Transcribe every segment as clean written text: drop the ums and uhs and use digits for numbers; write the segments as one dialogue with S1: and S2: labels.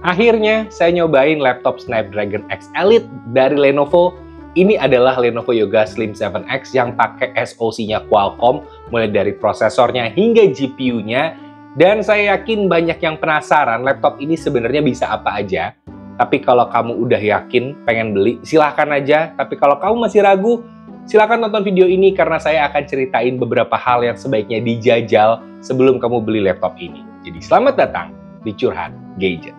S1: Akhirnya, saya nyobain laptop Snapdragon X Elite dari Lenovo. Ini adalah Lenovo Yoga Slim 7X yang pakai SoC-nya Qualcomm, mulai dari prosesornya hingga GPU-nya. Dan saya yakin banyak yang penasaran laptop ini sebenarnya bisa apa aja. Tapi kalau kamu udah yakin pengen beli, silahkan aja. Tapi kalau kamu masih ragu, silahkan tonton video ini karena saya akan ceritain beberapa hal yang sebaiknya dijajal sebelum kamu beli laptop ini. Jadi selamat datang di Curhat Gadget.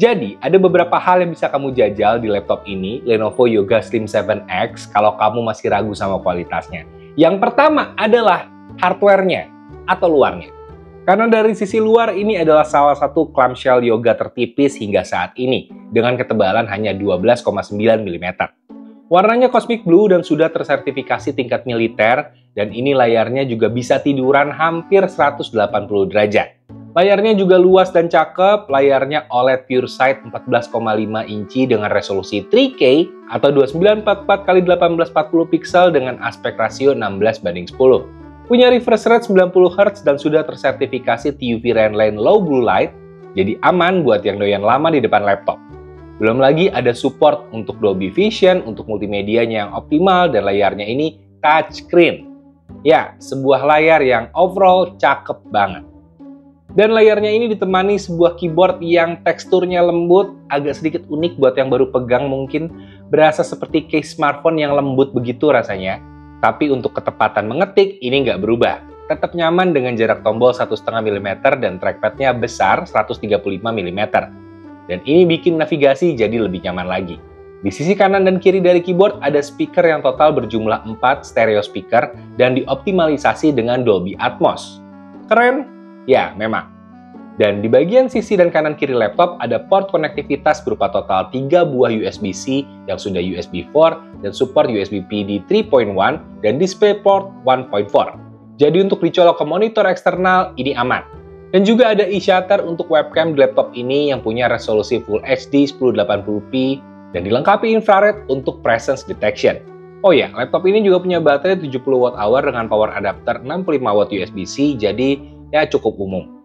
S1: Jadi, ada beberapa hal yang bisa kamu jajal di laptop ini, Lenovo Yoga Slim 7X, kalau kamu masih ragu sama kualitasnya. Yang pertama adalah hardware-nya atau luarnya. Karena dari sisi luar, ini adalah salah satu clamshell Yoga tertipis hingga saat ini, dengan ketebalan hanya 12,9 mm. Warnanya cosmic blue dan sudah tersertifikasi tingkat militer, dan ini layarnya juga bisa tiduran hampir 180 derajat. Layarnya juga luas dan cakep, layarnya OLED PureSight 14,5 inci dengan resolusi 3K atau 2944x1840 pixel dengan aspek rasio 16:10. Punya refresh rate 90 Hz dan sudah tersertifikasi TUV Rainline Low Blue Light, jadi aman buat yang doyan lama di depan laptop. Belum lagi ada support untuk Dolby Vision, untuk multimedianya yang optimal, dan layarnya ini touchscreen. Ya, sebuah layar yang overall cakep banget. Dan layarnya ini ditemani sebuah keyboard yang teksturnya lembut, agak sedikit unik buat yang baru pegang mungkin, berasa seperti case smartphone yang lembut begitu rasanya. Tapi untuk ketepatan mengetik, ini nggak berubah. Tetap nyaman dengan jarak tombol 1,5 mm dan trackpadnya besar 135 mm. Dan ini bikin navigasi jadi lebih nyaman lagi. Di sisi kanan dan kiri dari keyboard ada speaker yang total berjumlah 4 stereo speaker dan dioptimalisasi dengan Dolby Atmos. Keren? Ya, memang. Dan di bagian sisi dan kanan kiri laptop ada port konektivitas berupa total 3 buah USB-C yang sudah USB 4 dan support USB PD 3.1 dan DisplayPort 1.4. Jadi untuk dicolok ke monitor eksternal, ini aman. Dan juga ada e-shutter untuk webcam di laptop ini yang punya resolusi Full HD 1080p dan dilengkapi infrared untuk presence detection. Oh ya, laptop ini juga punya baterai 70 Wh dengan power adapter 65 Watt USB-C, jadi ya cukup umum.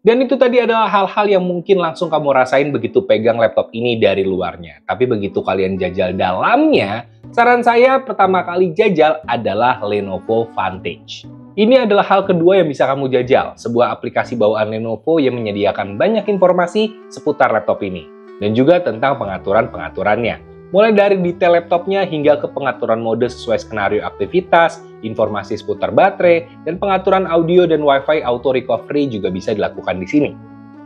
S1: Dan itu tadi adalah hal-hal yang mungkin langsung kamu rasain begitu pegang laptop ini dari luarnya. Tapi begitu kalian jajal dalamnya, saran saya pertama kali jajal adalah Lenovo Vantage. Ini adalah hal kedua yang bisa kamu jajal, sebuah aplikasi bawaan Lenovo yang menyediakan banyak informasi seputar laptop ini. Dan juga tentang pengaturan-pengaturannya. Mulai dari detail laptopnya hingga ke pengaturan mode sesuai skenario aktivitas, informasi seputar baterai, dan pengaturan audio dan Wi-Fi Auto Recovery juga bisa dilakukan di sini.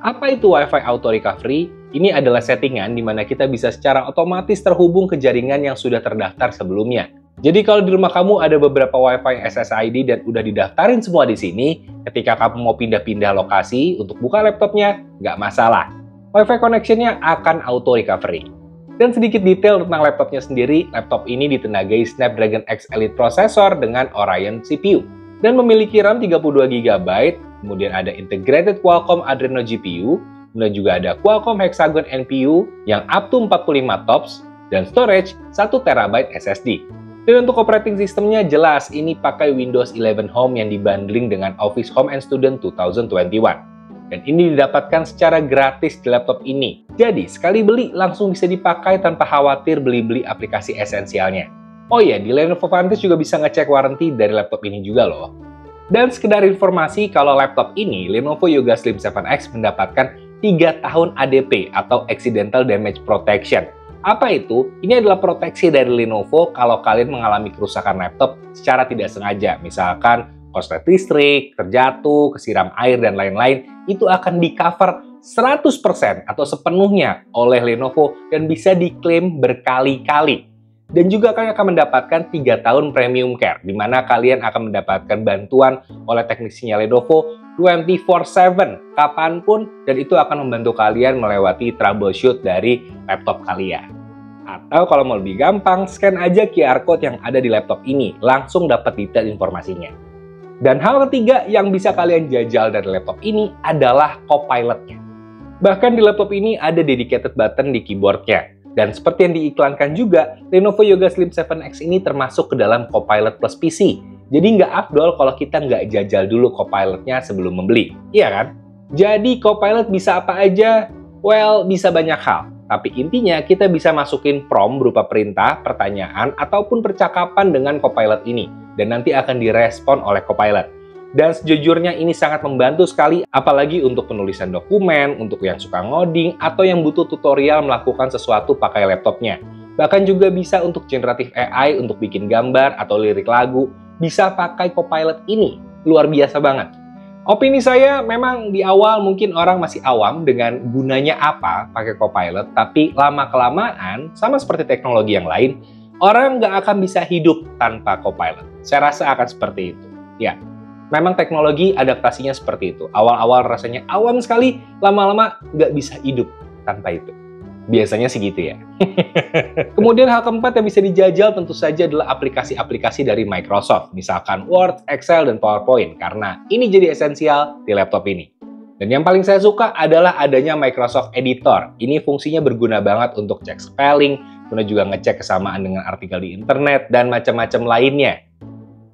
S1: Apa itu Wi-Fi Auto Recovery? Ini adalah settingan di mana kita bisa secara otomatis terhubung ke jaringan yang sudah terdaftar sebelumnya. Jadi kalau di rumah kamu ada beberapa Wi-Fi SSID dan udah didaftarin semua di sini, ketika kamu mau pindah-pindah lokasi untuk buka laptopnya, nggak masalah. Wi-Fi connection-nya akan auto recovery. Dan sedikit detail tentang laptopnya sendiri, laptop ini ditenagai Snapdragon X Elite processor dengan Orion CPU. Dan memiliki RAM 32GB, kemudian ada integrated Qualcomm Adreno GPU, kemudian juga ada Qualcomm Hexagon NPU yang up to 45 TOPS, dan storage 1TB SSD. Dan untuk operating systemnya jelas, ini pakai Windows 11 Home yang dibundling dengan Office Home and Student 2021. Dan ini didapatkan secara gratis di laptop ini. Jadi, sekali beli langsung bisa dipakai tanpa khawatir beli-beli aplikasi esensialnya. Oh iya, di Lenovo Vantage juga bisa ngecek warranty dari laptop ini juga loh. Dan sekedar informasi, kalau laptop ini, Lenovo Yoga Slim 7X mendapatkan 3 tahun ADP atau Accidental Damage Protection. Apa itu? Ini adalah proteksi dari Lenovo kalau kalian mengalami kerusakan laptop secara tidak sengaja. Misalkan korslet listrik, terjatuh, kesiram air, dan lain-lain, itu akan di-cover 100% atau sepenuhnya oleh Lenovo dan bisa diklaim berkali-kali. Dan juga kalian akan mendapatkan 3 tahun premium care, di mana kalian akan mendapatkan bantuan oleh teknisinya Lenovo 24/7, kapanpun, dan itu akan membantu kalian melewati troubleshoot dari laptop kalian. Atau kalau mau lebih gampang, scan aja QR code yang ada di laptop ini, langsung dapat detail informasinya. Dan hal ketiga yang bisa kalian jajal dari laptop ini adalah Copilot-nya. Bahkan di laptop ini ada dedicated button di keyboard-nya. Dan seperti yang diiklankan juga, Lenovo Yoga Slim 7X ini termasuk ke dalam Copilot Plus PC, Jadi nggak afdol kalau kita nggak jajal dulu Copilot-nya sebelum membeli, iya kan? Jadi Copilot bisa apa aja? Well, bisa banyak hal. Tapi intinya kita bisa masukin prompt berupa perintah, pertanyaan, ataupun percakapan dengan Copilot ini. Dan nanti akan direspon oleh Copilot. Dan sejujurnya ini sangat membantu sekali, apalagi untuk penulisan dokumen, untuk yang suka ngoding, atau yang butuh tutorial melakukan sesuatu pakai laptopnya. Bahkan juga bisa untuk generatif AI untuk bikin gambar atau lirik lagu, bisa pakai Copilot ini. Luar biasa banget. Opini saya memang di awal mungkin orang masih awam dengan gunanya apa pakai Copilot, tapi lama-kelamaan, sama seperti teknologi yang lain, orang nggak akan bisa hidup tanpa Copilot. Saya rasa akan seperti itu. Ya, memang teknologi adaptasinya seperti itu. Awal-awal rasanya awam sekali, lama-lama nggak bisa hidup tanpa itu. Biasanya sih gitu ya. Kemudian hal keempat yang bisa dijajal tentu saja adalah aplikasi-aplikasi dari Microsoft. Misalkan Word, Excel, dan PowerPoint. Karena ini jadi esensial di laptop ini. Dan yang paling saya suka adalah adanya Microsoft Editor. Ini fungsinya berguna banget untuk cek spelling, kemudian juga ngecek kesamaan dengan artikel di internet, dan macam-macam lainnya.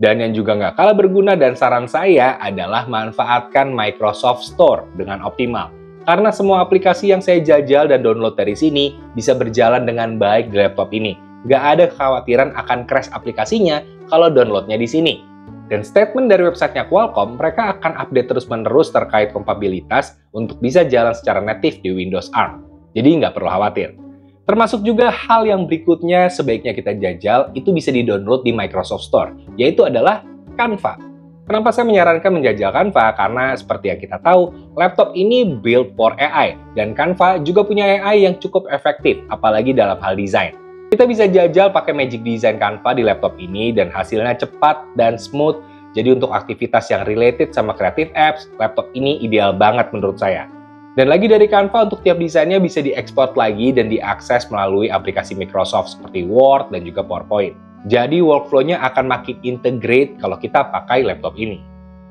S1: Dan yang juga nggak kalah berguna dan saran saya adalah manfaatkan Microsoft Store dengan optimal. Karena semua aplikasi yang saya jajal dan download dari sini bisa berjalan dengan baik di laptop ini. Nggak ada kekhawatiran akan crash aplikasinya kalau downloadnya di sini. Dan statement dari websitenya Qualcomm, mereka akan update terus-menerus terkait kompatibilitas untuk bisa jalan secara native di Windows ARM. Jadi nggak perlu khawatir. Termasuk juga hal yang berikutnya sebaiknya kita jajal itu bisa di-download di Microsoft Store, yaitu adalah Canva. Kenapa saya menyarankan menjajal Canva? Karena seperti yang kita tahu, laptop ini built for AI, dan Canva juga punya AI yang cukup efektif, apalagi dalam hal desain. Kita bisa jajal pakai Magic Design Canva di laptop ini, dan hasilnya cepat dan smooth. Jadi untuk aktivitas yang related sama creative apps, laptop ini ideal banget menurut saya. Dan lagi dari Canva, untuk tiap desainnya bisa diekspor lagi dan diakses melalui aplikasi Microsoft seperti Word dan juga PowerPoint. Jadi workflow-nya akan makin integrate kalau kita pakai laptop ini.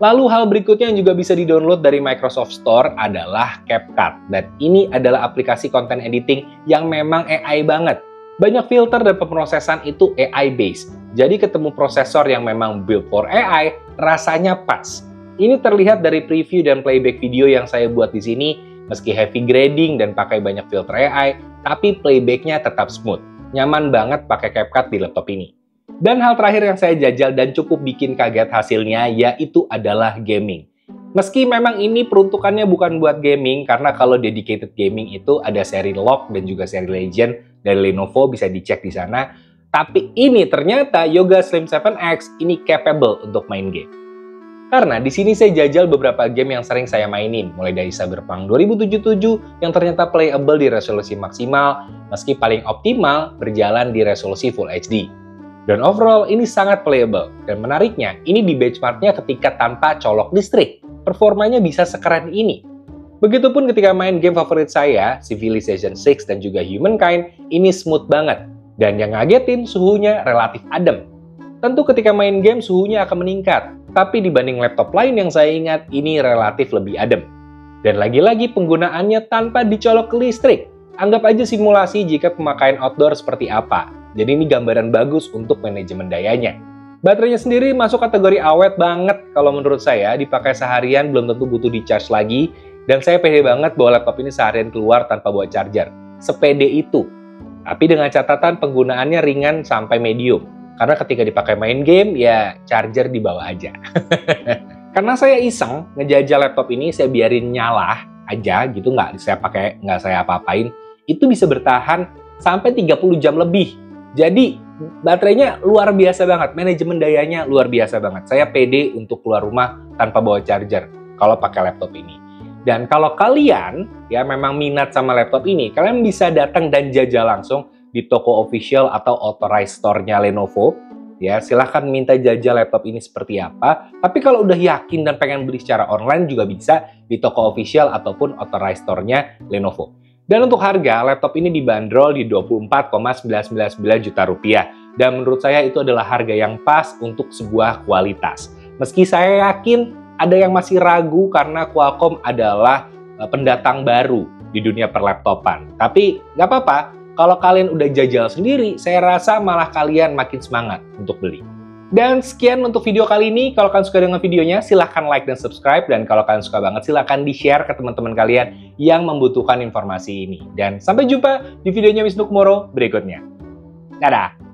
S1: Lalu hal berikutnya yang juga bisa di-download dari Microsoft Store adalah CapCut. Dan ini adalah aplikasi content editing yang memang AI banget. Banyak filter dan pemrosesan itu AI-based. Jadi ketemu prosesor yang memang built for AI, rasanya pas. Ini terlihat dari preview dan playback video yang saya buat di sini. Meski heavy grading dan pakai banyak filter AI, tapi playback-nya tetap smooth. Nyaman banget pakai CapCut di laptop ini. Dan hal terakhir yang saya jajal dan cukup bikin kaget hasilnya yaitu adalah gaming. Meski memang ini peruntukannya bukan buat gaming, karena kalau dedicated gaming itu ada seri Lock dan juga seri Legend dari Lenovo, bisa dicek di sana. Tapi ini ternyata Yoga Slim 7X ini capable untuk main game. Karena di sini saya jajal beberapa game yang sering saya mainin, mulai dari Cyberpunk 2077 yang ternyata playable di resolusi maksimal, meski paling optimal berjalan di resolusi Full HD. Dan overall ini sangat playable, dan menariknya ini di benchmarknya ketika tanpa colok listrik. Performanya bisa sekeren ini. Begitupun ketika main game favorit saya, Civilization 6 dan juga Humankind, ini smooth banget. Dan yang ngagetin, suhunya relatif adem. Tentu ketika main game suhunya akan meningkat, tapi dibanding laptop lain yang saya ingat, ini relatif lebih adem. Dan lagi-lagi penggunaannya tanpa dicolok ke listrik. Anggap aja simulasi jika pemakaian outdoor seperti apa. Jadi ini gambaran bagus untuk manajemen dayanya. Baterainya sendiri masuk kategori awet banget kalau menurut saya, dipakai seharian belum tentu butuh di-charge lagi, dan saya pede banget bawa laptop ini seharian keluar tanpa bawa charger. Sepede itu. Tapi dengan catatan penggunaannya ringan sampai medium. Karena ketika dipakai main game, ya charger dibawa aja. Karena saya iseng ngejajal laptop ini, saya biarin nyala aja gitu, nggak saya apa-apain. Itu bisa bertahan sampai 30 jam lebih. Jadi baterainya luar biasa banget, manajemen dayanya luar biasa banget. Saya pede untuk keluar rumah tanpa bawa charger kalau pakai laptop ini. Dan kalau kalian ya memang minat sama laptop ini, kalian bisa datang dan jajal langsung di toko official atau authorized store-nya Lenovo. Ya, silahkan minta jajal laptop ini seperti apa. Tapi kalau udah yakin dan pengen beli secara online juga bisa di toko official ataupun authorized store-nya Lenovo. Dan untuk harga, laptop ini dibanderol di 24,999 juta rupiah. Dan menurut saya itu adalah harga yang pas untuk sebuah kualitas. Meski saya yakin ada yang masih ragu karena Qualcomm adalah pendatang baru di dunia perlaptopan. Tapi nggak apa-apa, kalau kalian udah jajal sendiri, saya rasa malah kalian makin semangat untuk beli. Dan sekian untuk video kali ini. Kalau kalian suka dengan videonya, silahkan like dan subscribe. Dan kalau kalian suka banget, silahkan di-share ke teman-teman kalian yang membutuhkan informasi ini. Dan sampai jumpa di videonya Wisnu Kumoro berikutnya. Dadah!